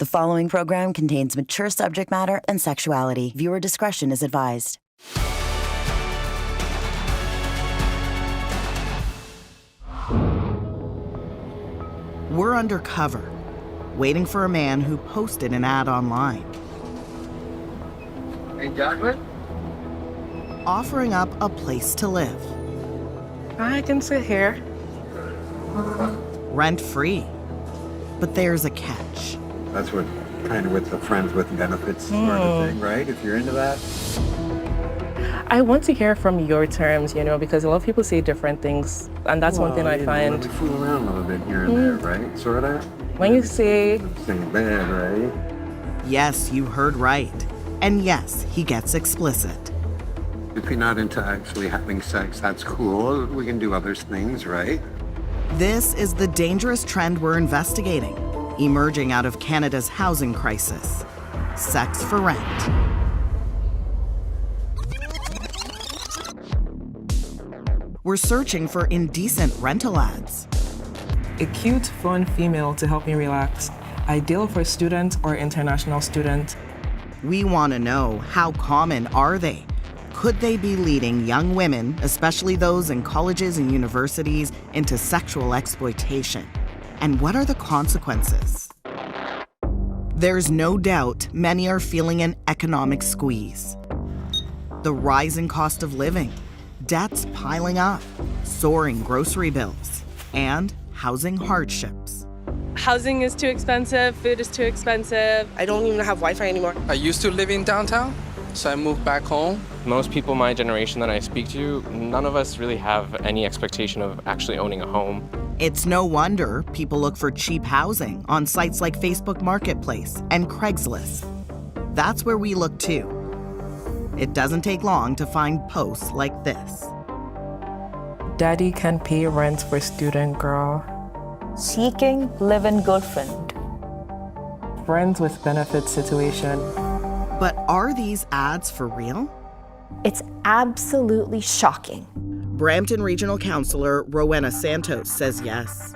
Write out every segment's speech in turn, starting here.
The following program contains mature subject matter and sexuality. Viewer discretion is advised. We're undercover, waiting for a man who posted an ad online. Hey, chocolate? Offering up a place to live. I can sit here. Rent-free. But there's a catch. That's what kind of with the friends with benefits sort of thing, right? If you're into that. I want to hear from your terms, because a lot of people say different things, and that's one thing I find. We fool around a little bit here and there, right? Sort of. When you say Same bed, right? Yes, you heard right. And yes, he gets explicit. If you're not into actually having sex, that's cool. We can do other things, right? This is the dangerous trend we're investigating, emerging out of Canada's housing crisis. Sex for rent. We're searching for indecent rental ads. a cute, fun female to help me relax, ideal for a student or international student. We want to know, how common are they? Could they be leading young women, especially those in colleges and universities, into sexual exploitation? And what are the consequences? There's no doubt many are feeling an economic squeeze. The rising cost of living, debts piling up, soaring grocery bills, and housing hardships. Housing is too expensive, food is too expensive. I don't even have Wi-Fi anymore. I used to live in downtown, so I moved back home. Most people my generation that I speak to, none of us really have any expectation of actually owning a home. It's no wonder people look for cheap housing on sites like Facebook Marketplace and Craigslist. That's where we look too. It doesn't take long to find posts like this. Daddy can pay rent for student girl. Seeking live-in girlfriend. Friends with benefits situation. But are these ads for real? It's absolutely shocking. Brampton Regional Councillor Rowena Santos says yes.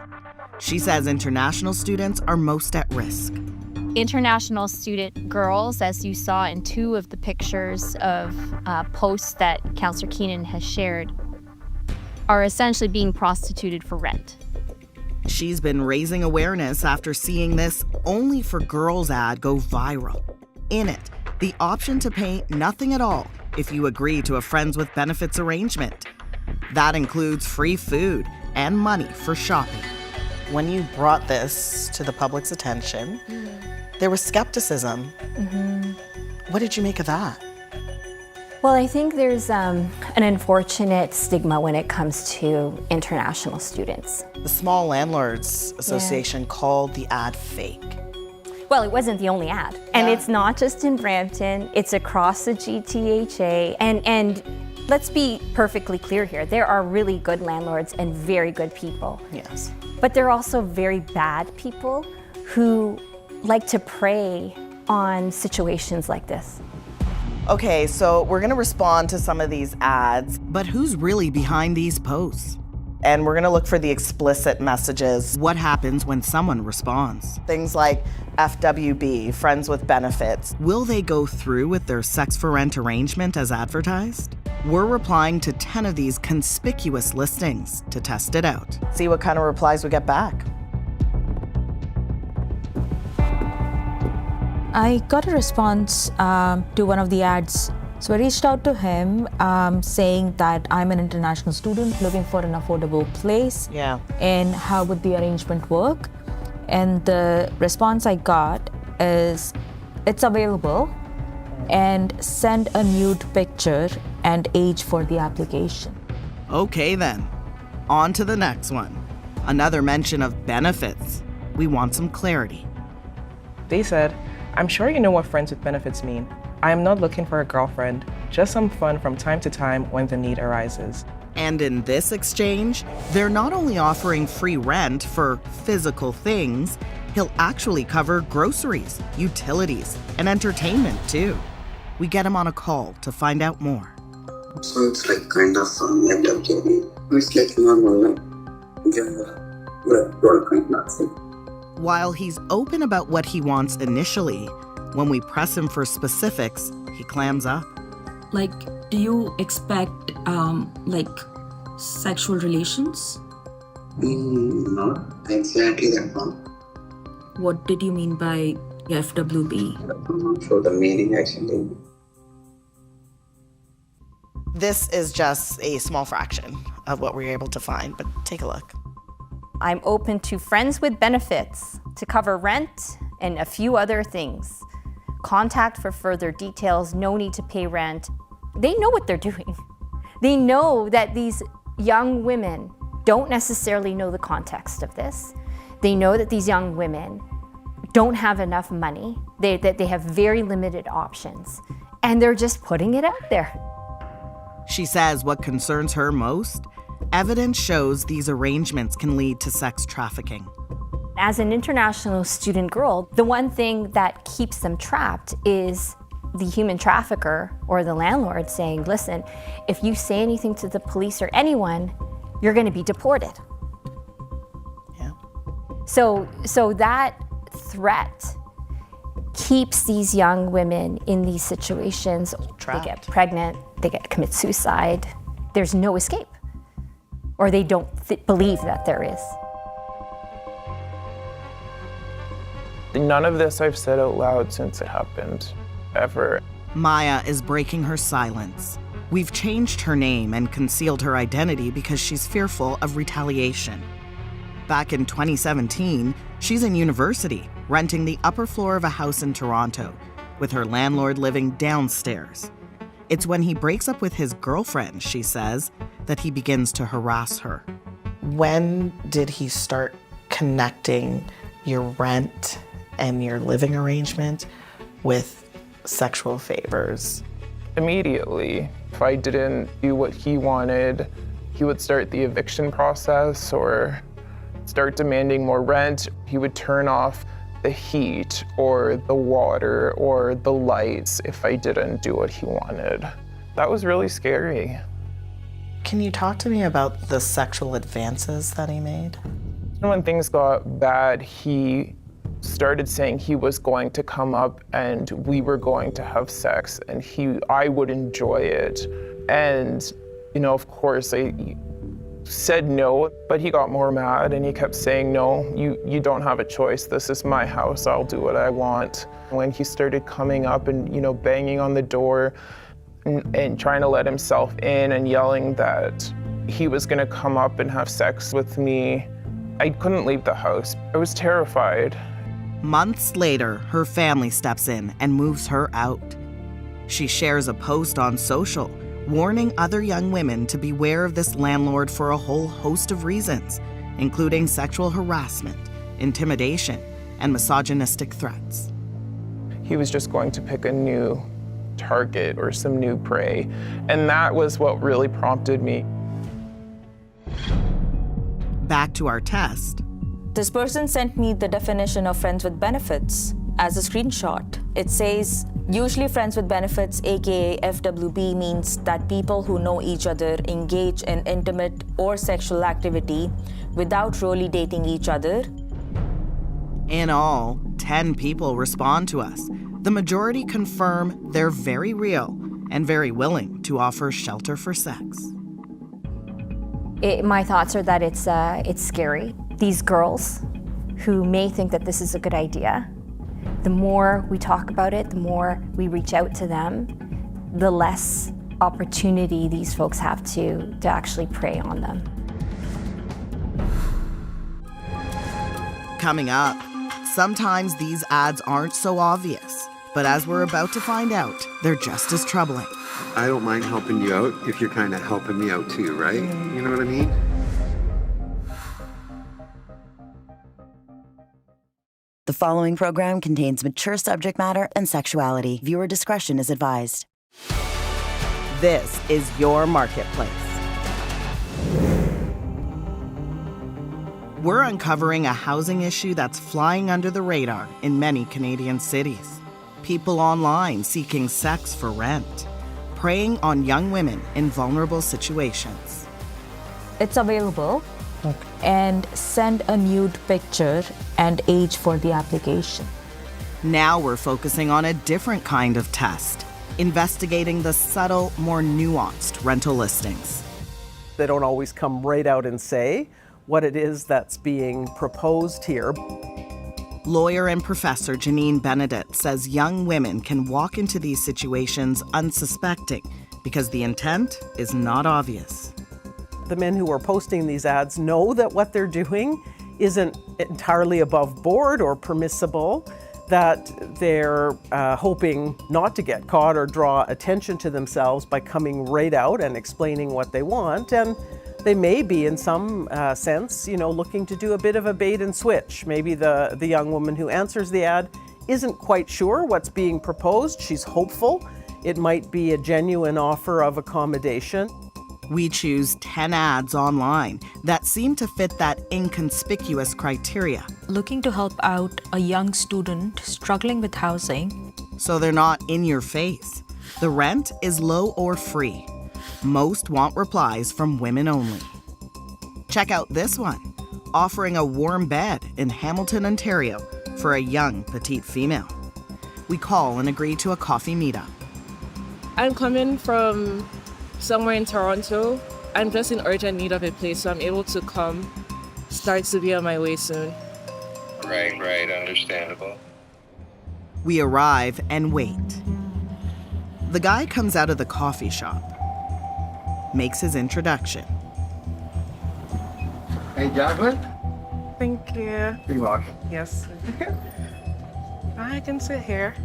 She says international students are most at risk. International student girls, as you saw in two of the pictures of posts that Councillor Keenan has shared, are essentially being prostituted for rent. She's been raising awareness after seeing this Only for Girls ad go viral. In it, the option to pay nothing at all if you agree to a friends with benefits arrangement. That includes free food and money for shopping. When you brought this to the public's attention, there was skepticism. What did you make of that? Well, I think there's an unfortunate stigma when it comes to international students. The Small Landlords Association called the ad fake. Well, it wasn't the only ad. And it's not just in Brampton, it's across the GTHA. And let's be perfectly clear here, there are really good landlords and very good people. Yes. But there are also very bad people who like to prey on situations like this. Okay, so we're gonna respond to some of these ads, but who's really behind these posts? And we're gonna look for the explicit messages. What happens when someone responds? Things like FWB, friends with benefits. Will they go through with their sex for rent arrangement as advertised? We're replying to 10 of these conspicuous listings to test it out. See what kind of replies we get back. I got a response to one of the ads. So I reached out to him saying that I'm an international student looking for an affordable place. And how would the arrangement work? And the response I got is, it's available, and send a nude picture and age for the application. Okay then, on to the next one. Another mention of benefits. We want some clarity. They said, I'm sure you know what friends with benefits mean. I am not looking for a girlfriend, just some fun from time to time when the need arises. And in this exchange, they're not only offering free rent for physical things, he'll actually cover groceries, utilities, and entertainment too. We get him on a call to find out more. So it's like kind of FWB. It's like normal, like girlfriend, that's it. While he's open about what he wants initially, when we press him for specifics, he clams up. Like, do you expect, sexual relations? Not exactly that one. What did you mean by FWB? I'm not sure the meaning actually. This is just a small fraction of what we were able to find, but take a look. I'm open to friends with benefits to cover rent and a few other things. Contact for further details, no need to pay rent. They know what they're doing. They know that these young women don't necessarily know the context of this. They know that these young women don't have enough money, that they have very limited options, and they're just putting it out there. She says what concerns her most? Evidence shows these arrangements can lead to sex trafficking. As an international student girl, the one thing that keeps them trapped is the human trafficker or the landlord saying, listen, if you say anything to the police or anyone, you're going to be deported. Yeah. So that threat keeps these young women in these situations. Trapped. They get pregnant, they commit suicide. There's no escape. Or they don't believe that there is. None of this I've said out loud since it happened, ever. Maya is breaking her silence. We've changed her name and concealed her identity because she's fearful of retaliation. Back in 2017, she's in university, renting the upper floor of a house in Toronto, with her landlord living downstairs. It's when he breaks up with his girlfriend, she says, that he begins to harass her. When did he start connecting your rent and your living arrangement with sexual favors? Immediately. If I didn't do what he wanted, he would start the eviction process or start demanding more rent. He would turn off the heat or the water or the lights if I didn't do what he wanted. That was really scary. Can you talk to me about the sexual advances that he made? When things got bad, he started saying he was going to come up and we were going to have sex and I would enjoy it. And, of course, I said no, but he got more mad and he kept saying, no, you don't have a choice. This is my house. I'll do what I want. When he started coming up and, banging on the door and trying to let himself in and yelling that he was gonna come up and have sex with me, I couldn't leave the house. I was terrified. Months later, her family steps in and moves her out. She shares a post on social, warning other young women to beware of this landlord for a whole host of reasons, including sexual harassment, intimidation, and misogynistic threats. He was just going to pick a new target or some new prey, and that was what really prompted me. Back to our test. This person sent me the definition of friends with benefits as a screenshot. It says, usually friends with benefits, aka FWB, means that people who know each other engage in intimate or sexual activity without really dating each other. In all, 10 people respond to us. The majority confirm they're very real and very willing to offer shelter for sex. My thoughts are that it's scary. These girls who may think that this is a good idea, the more we talk about it, the more we reach out to them, the less opportunity these folks have to actually prey on them. Coming up, sometimes these ads aren't so obvious, but as we're about to find out, they're just as troubling. I don't mind helping you out if you're kind of helping me out too, right? You know what I mean? The following program contains mature subject matter and sexuality. Viewer discretion is advised. This is your marketplace. We're uncovering a housing issue that's flying under the radar in many Canadian cities. People online seeking sex for rent, preying on young women in vulnerable situations. It's available. Okay. and send a nude picture and age for the application. Now we're focusing on a different kind of test, investigating the subtle, more nuanced rental listings. They don't always come right out and say what it is that's being proposed here. Lawyer and professor Janine Benedict says young women can walk into these situations unsuspecting because the intent is not obvious. The men who are posting these ads know that what they're doing isn't entirely above board or permissible, that they're hoping not to get caught or draw attention to themselves by coming right out and explaining what they want. And they may be, in some sense, looking to do a bit of a bait and switch. Maybe the young woman who answers the ad isn't quite sure what's being proposed. She's hopeful it might be a genuine offer of accommodation. We choose 10 ads online that seem to fit that inconspicuous criteria. Looking to help out a young student struggling with housing. So they're not in your face. The rent is low or free. Most want replies from women only. Check out this one, offering a warm bed in Hamilton, Ontario for a young petite female. We call and agree to a coffee meetup. I'm coming from somewhere in Toronto. I'm just in urgent need of a place, so I'm able to come. Starts to be on my way soon. Right, understandable. We arrive and wait. The guy comes out of the coffee shop, makes his introduction. Hey, Jacqueline? Thank you. You're welcome. Yes. I can sit here.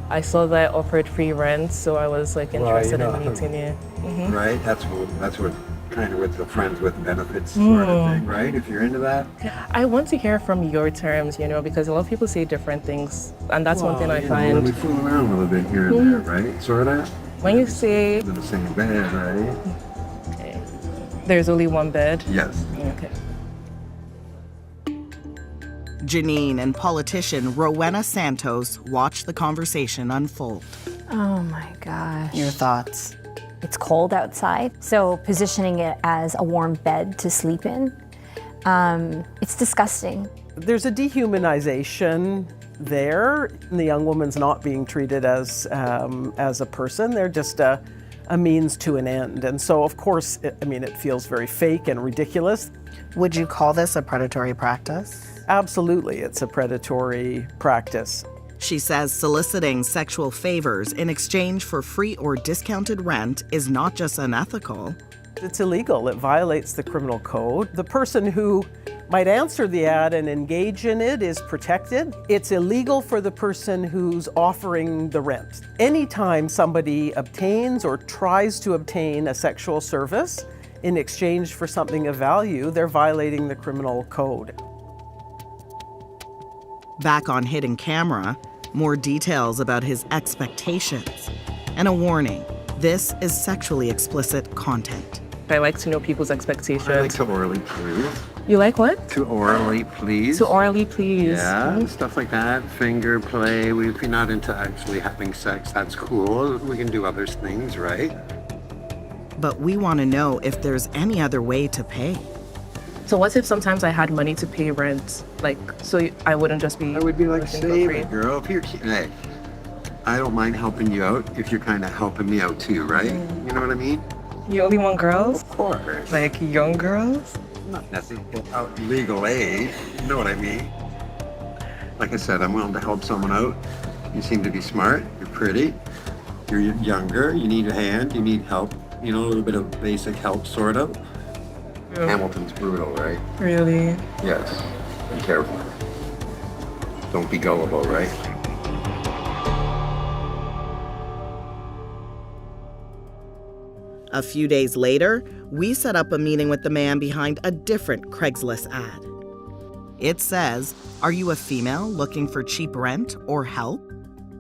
I saw that offered free rent, so I was interested in meeting you. Mm-hmm. Right, that's what kind of with the friends with benefits sort of thing, right? If you're into that. I want to hear from your terms, because a lot of people say different things, and that's one thing I find. We fool around a little bit here and there, right? Sort of. When you say in the same bed, right? Okay. There's only one bed. Yes. Okay. Janine and politician Rowena Santos watch the conversation unfold. Oh my gosh. Your thoughts? It's cold outside, so positioning it as a warm bed to sleep in, it's disgusting. There's a dehumanization there. The young woman's not being treated as a person. They're just a means to an end. And so, of course, it feels very fake and ridiculous. Would you call this a predatory practice? Absolutely, it's a predatory practice. She says soliciting sexual favors in exchange for free or discounted rent is not just unethical. It's illegal. It violates the criminal code. The person who might answer the ad and engage in it is protected. It's illegal for the person who's offering the rent. Anytime somebody obtains or tries to obtain a sexual service in exchange for something of value, they're violating the criminal code. Back on hidden camera, more details about his expectations and a warning. This is sexually explicit content. I like to know people's expectations. I like to orally please. You like what? To orally please. To orally please. Yeah, stuff like that. Finger play. If you're not into actually having sex, that's cool. We can do other things, right? But we want to know if there's any other way to pay. So what if sometimes I had money to pay rent? So I wouldn't just be... I would be like, save it, girl. Hey, I don't mind helping you out if you're kind of helping me out too, right? You know what I mean? You only want girls? Of course. Like young girls? Not necessarily without legal aid. You know what I mean? Like I said, I'm willing to help someone out. You seem to be smart. You're pretty. You're younger. You need a hand. You need help. A little bit of basic help, sort of. Yeah. Hamilton's brutal, right? Really? Yes. Be careful. Don't be gullible, right? A few days later, we set up a meeting with the man behind a different Craigslist ad. It says, "Are you a female looking for cheap rent or help?"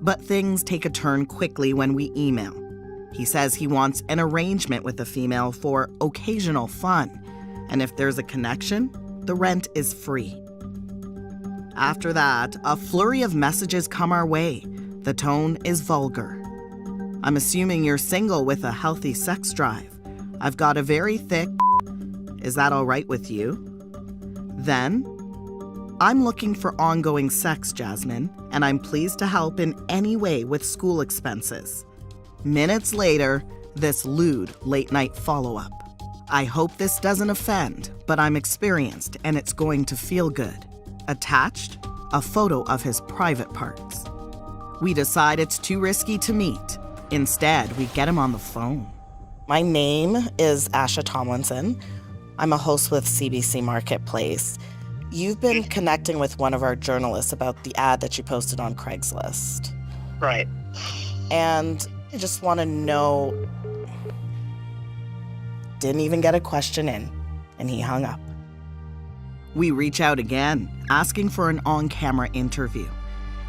But things take a turn quickly when we email. He says he wants an arrangement with the female for occasional fun, and if there's a connection, the rent is free. After that, a flurry of messages come our way. The tone is vulgar. I'm assuming you're single with a healthy sex drive. I've got a very thick. Is that all right with you? Then, I'm looking for ongoing sex, Jasmine, and I'm pleased to help in any way with school expenses. Minutes later, this lewd late-night follow-up. I hope this doesn't offend, but I'm experienced and it's going to feel good. Attached, a photo of his private parts. We decide it's too risky to meet. Instead, we get him on the phone. My name is Asha Tomlinson. I'm a host with CBC Marketplace. You've been connecting with one of our journalists about the ad that you posted on Craigslist. Right. And I just want to know, didn't even get a question in, and he hung up. We reach out again, asking for an on-camera interview.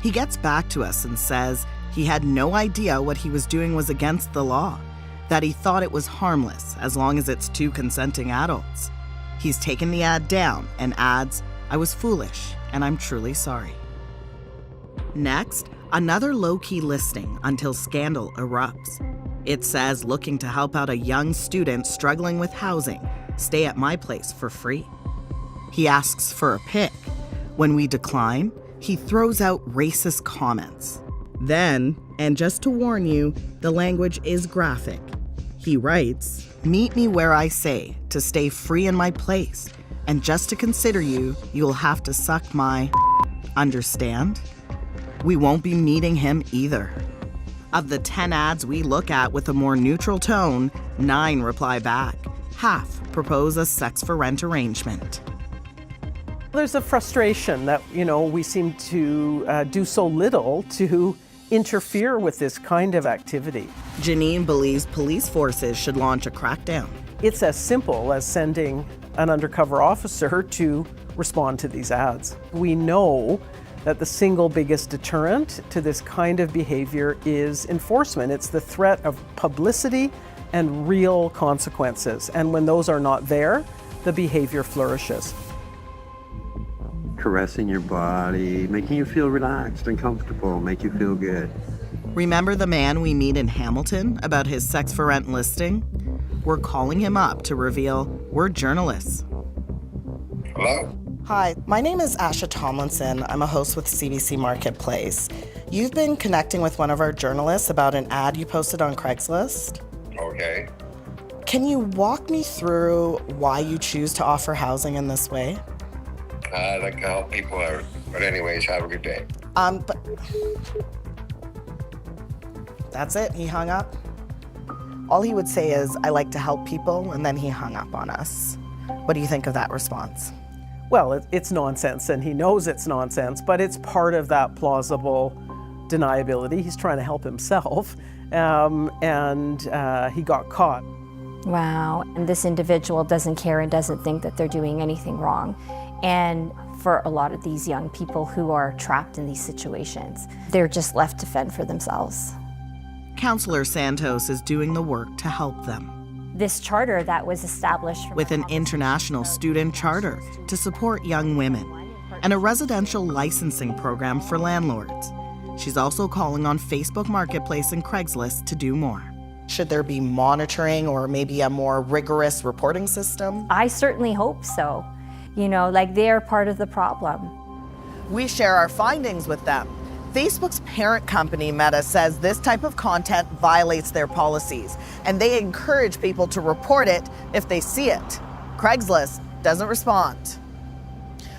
He gets back to us and says he had no idea what he was doing was against the law, that he thought it was harmless as long as it's two consenting adults. He's taken the ad down and adds, "I was foolish and I'm truly sorry." Next, another low-key listing until scandal erupts. It says looking to help out a young student struggling with housing, stay at my place for free. He asks for a pic. When we decline, he throws out racist comments. Then, and just to warn you, the language is graphic. He writes, "Meet me where I say, to stay free in my place, and just to consider you, you'll have to suck my understand?" We won't be meeting him either. Of the 10 ads we look at with a more neutral tone, 9 reply back. Half propose a sex-for-rent arrangement. There's a frustration that, we seem to do so little to interfere with this kind of activity. Janine believes police forces should launch a crackdown. It's as simple as sending an undercover officer to respond to these ads. We know that the single biggest deterrent to this kind of behavior is enforcement. It's the threat of publicity and real consequences. And when those are not there, the behavior flourishes. Caressing your body, making you feel relaxed and comfortable, make you feel good. Remember the man we meet in Hamilton about his sex-for-rent listing? We're calling him up to reveal we're journalists. Hello? Hi, my name is Asha Tomlinson. I'm a host with CBC Marketplace. You've been connecting with one of our journalists about an ad you posted on Craigslist. Okay. Can you walk me through why you choose to offer housing in this way? I like to help people out. But anyways, have a good day. But that's it, he hung up. All he would say is, "I like to help people," and then he hung up on us. What do you think of that response? Well, it's nonsense, and he knows it's nonsense, but it's part of that plausible deniability. He's trying to help himself, and he got caught. Wow, and this individual doesn't care and doesn't think that they're doing anything wrong. And for a lot of these young people who are trapped in these situations, they're just left to fend for themselves. Councillor Santos is doing the work to help them. This charter that was established with an international student charter to support young women and a residential licensing program for landlords. She's also calling on Facebook Marketplace and Craigslist to do more. Should there be monitoring or maybe a more rigorous reporting system? I certainly hope so. They're part of the problem. We share our findings with them. Facebook's parent company, Meta, says this type of content violates their policies, and they encourage people to report it if they see it. Craigslist doesn't respond.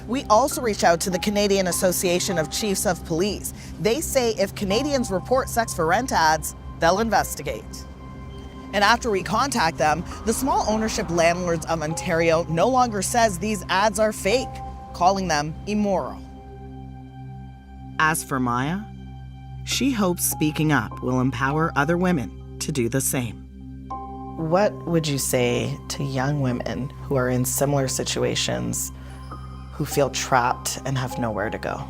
We also reach out to the Canadian Association of Chiefs of Police. They say if Canadians report sex-for-rent ads, they'll investigate. And after we contact them, the Small Ownership Landlords of Ontario no longer says these ads are fake, calling them immoral. As for Maya, she hopes speaking up will empower other women to do the same. What would you say to young women who are in similar situations, who feel trapped and have nowhere to go?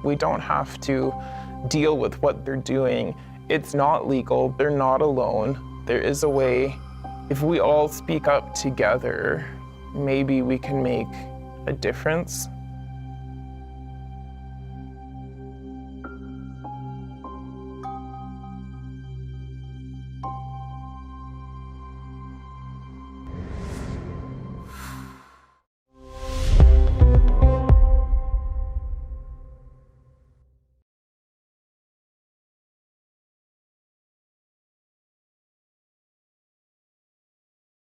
We don't have to deal with what they're doing. It's not legal. They're not alone. There is a way. If we all speak up together, maybe we can make a difference.